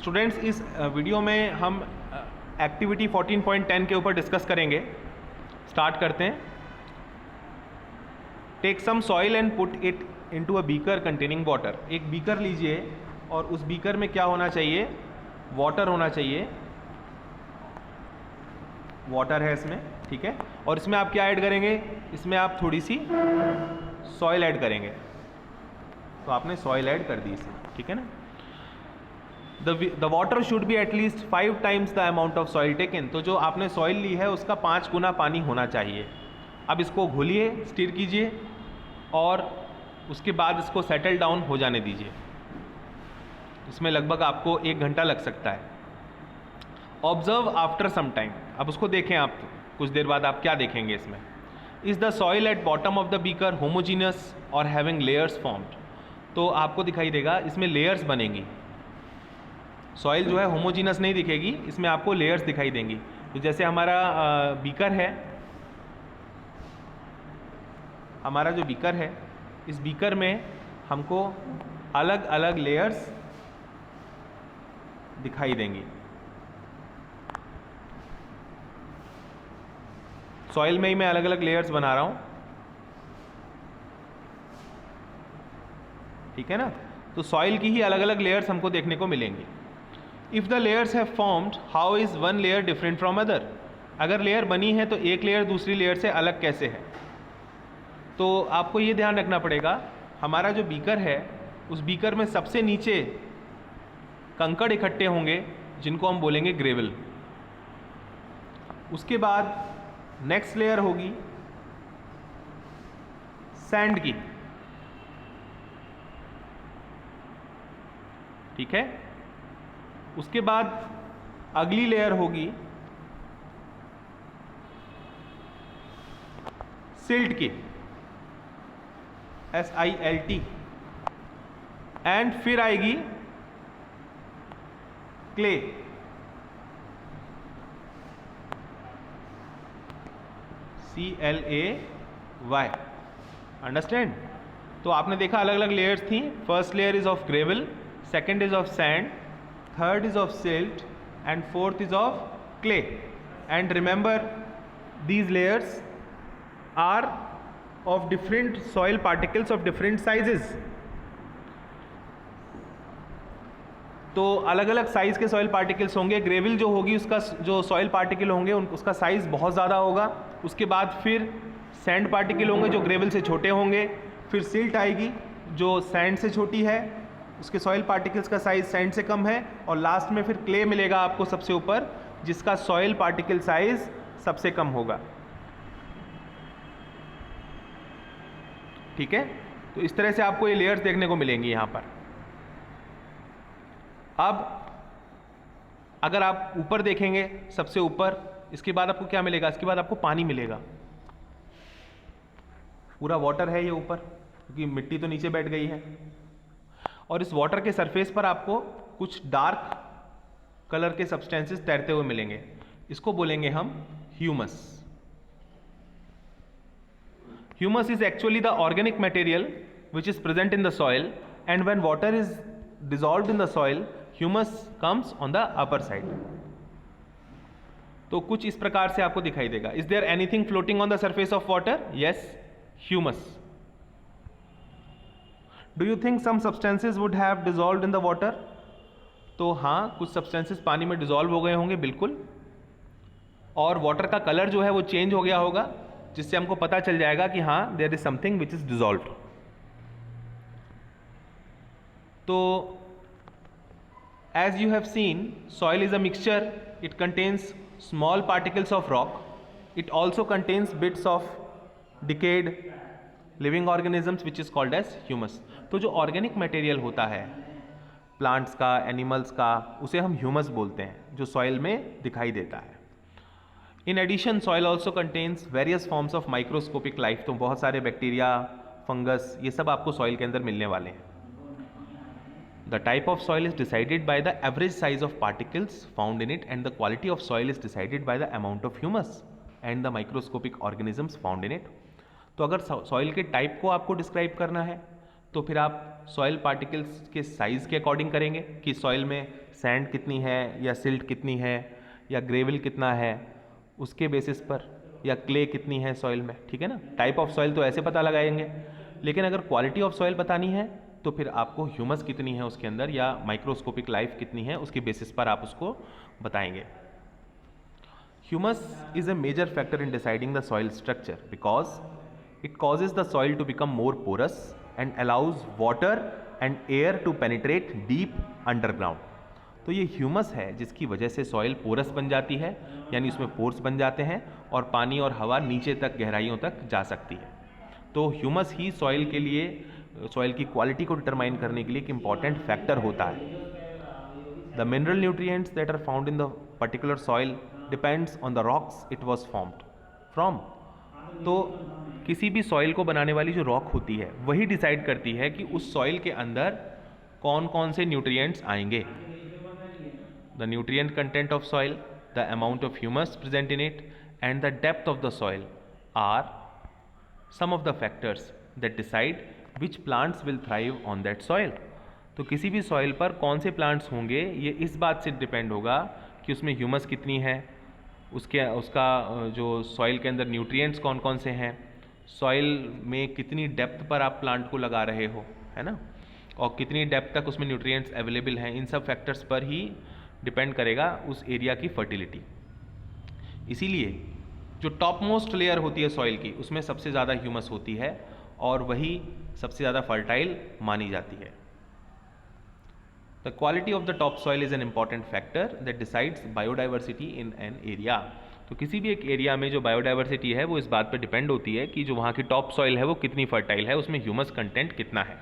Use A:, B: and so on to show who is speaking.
A: Students, इस video में हम एक्टिविटी 14.10 के ऊपर डिस्कस करेंगे। स्टार्ट करते हैं। Take some soil and put it into a beaker containing water. एक बीकर लीजिए और उस बीकर में क्या होना चाहिए? वाटर होना चाहिए। वाटर है इसमें, ठीक है। और इसमें आप क्या ऐड करेंगे? इसमें आप थोड़ी सी सॉइल ऐड करेंगे। तो आपने सॉइल ऐड कर दी इसमें, ठीक है ना। The water should be at least 5 times the amount of soil taken. तो जो आपने सॉइल ली है उसका 5 गुना पानी होना चाहिए। अब इसको घोलिए, स्टिर कीजिए और उसके बाद इसको सेटल डाउन हो जाने दीजिए। इसमें लगभग आपको 1 घंटा लग सकता है। Observe after some time. अब उसको देखें आप, कुछ देर बाद आप क्या देखेंगे इसमें? Is the soil at bottom of the beaker homogeneous और हैविंग लेयर्स फॉर्म्ड। तो आपको दिखाई देगा इसमें लेयर्स बनेंगी। सॉइल जो है होमोजीनस नहीं दिखेगी, इसमें आपको लेयर्स दिखाई देंगी। तो जैसे हमारा बीकर है, हमारा जो बीकर है, इस बीकर में हमको अलग अलग लेयर्स दिखाई देंगी। सॉइल में ही मैं अलग अलग लेयर्स बना रहा हूँ, ठीक है ना। तो सॉइल की ही अलग अलग लेयर्स हमको देखने को मिलेंगी। If the layers have formed, how is one layer different from other. अगर लेयर बनी है तो एक लेयर दूसरी लेयर से अलग कैसे है? तो आपको ये ध्यान रखना पड़ेगा, हमारा जो बीकर है उस बीकर में सबसे नीचे कंकड़ इकट्ठे होंगे जिनको हम बोलेंगे ग्रेवल। उसके बाद नेक्स्ट लेयर होगी सैंड की, ठीक है। उसके बाद अगली लेयर होगी सिल्ट की, SILT। एंड फिर आएगी क्ले। CLAY। अंडरस्टैंड? तो आपने देखा अलग अलग लेयर्स थी। First layer is of gravel, second is of sand, third is of silt and fourth is of clay. And remember, these layers are of different soil particles of different sizes. तो अलग अलग size के soil particles होंगे। Gravel जो होगी उसका जो soil particle होंगे उसका साइज़ बहुत ज़्यादा होगा। उसके बाद फिर सैंड पार्टिकल होंगे जो ग्रेवल से छोटे होंगे। फिर सिल्ट आएगी जो सैंड से छोटी है, उसके सॉइल पार्टिकल्स का साइज सैंड से कम है। और लास्ट में फिर क्ले मिलेगा आपको सबसे ऊपर, जिसका सॉइल पार्टिकल साइज सबसे कम होगा, ठीक है। तो इस तरह से आपको ये लेयर्स देखने को मिलेंगी यहाँ पर। अब अगर आप ऊपर देखेंगे, सबसे ऊपर, इसके बाद आपको क्या मिलेगा? इसके बाद आपको पानी मिलेगा। पूरा वाटर है ये ऊपर, क्योंकि मिट्टी तो नीचे बैठ गई है। और इस वाटर के सरफेस पर आपको कुछ डार्क कलर के सब्सटेंसेस तैरते हुए मिलेंगे। इसको बोलेंगे हम humus. Humus is actually the organic material which is present in the soil, and when water is dissolved in the soil, humus comes on the upper side. तो कुछ इस प्रकार से आपको दिखाई देगा। Is there anything floating on the surface of water? Yes, humus. Do you think some substances would have dissolved in the water? तो हाँ, कुछ सब्सटेंसेज पानी में डिजॉल्व हो गए होंगे, बिल्कुल। और वाटर का कलर जो है वो चेंज हो गया होगा, जिससे हमको पता चल जाएगा कि हाँ, there is something which is dissolved. तो as you have seen, soil is a mixture. It contains small particles of rock. It also contains bits of decayed living organisms which is called as humus. तो जो organic material होता है plants का, animals का, उसे हम humus बोलते हैं, जो सॉइल में दिखाई देता है। In addition, soil also contains various forms of microscopic life. तो बहुत सारे बैक्टीरिया, फंगस, ये सब आपको सॉइल के अंदर मिलने वाले हैं। The type of soil is decided by the average size of particles found in it, and the quality of soil is decided by the amount of humus and the microscopic organisms found in it. तो अगर soil के type को आपको describe करना है तो फिर आप सॉइल पार्टिकल्स के साइज़ के अकॉर्डिंग करेंगे कि सॉइल में सैंड कितनी है या सिल्ट कितनी है या ग्रेवल कितना है, उसके बेसिस पर, या क्ले कितनी है सॉइल में, ठीक है ना। टाइप ऑफ सॉइल तो ऐसे पता लगाएंगे, लेकिन अगर क्वालिटी ऑफ सॉइल बतानी है तो फिर आपको ह्यूमस कितनी है उसके अंदर या माइक्रोस्कोपिक लाइफ कितनी है उसके बेसिस पर आप उसको बताएंगे। Humus is a major factor in deciding the soil structure because it causes the soil to become more porous and allows water and air to penetrate deep underground। तो ये humus है जिसकी वजह से सॉइल पोरस बन जाती है, यानी उसमें पोर्स बन जाते हैं और पानी और हवा नीचे तक गहराइयों तक जा सकती है। तो ह्यूमस ही सॉइल के लिए, सॉइल की क्वालिटी को डिटरमाइन करने के लिए एक इम्पॉर्टेंट फैक्टर होता है। The mineral nutrients that are found in the particular soil depends on the rocks it was formed from. तो किसी भी सॉइल को बनाने वाली जो रॉक होती है वही डिसाइड करती है कि उस सॉइल के अंदर कौन कौन से न्यूट्रिएंट्स आएंगे। The nutrient content of soil, the amount of humus present in it and the depth of the soil are some of the factors that decide which plants will thrive on that soil. तो किसी भी soil पर कौन से plants होंगे ये इस बात से डिपेंड होगा कि उसमें ह्यूमस कितनी है, उसका जो सॉइल के अंदर न्यूट्रिएंट्स कौन कौन से हैं, सॉइल में कितनी डेप्थ पर आप प्लांट को लगा रहे हो, है ना, और कितनी डेप्थ तक उसमें न्यूट्रिएंट्स अवेलेबल हैं। इन सब फैक्टर्स पर ही डिपेंड करेगा उस एरिया की फर्टिलिटी। इसीलिए जो टॉप मोस्ट लेयर होती है सॉइल की उसमें सबसे ज़्यादा ह्यूमस होती है और वही सबसे ज़्यादा फर्टाइल मानी जाती है। The quality of the top soil is an important factor that decides biodiversity in an area. तो किसी भी एक एरिया में जो बायोडाइवर्सिटी है वो इस बात पर डिपेंड होती है कि जो वहाँ की टॉप सॉइल है वो कितनी फर्टाइल है, उसमें ह्यूमस कंटेंट कितना है।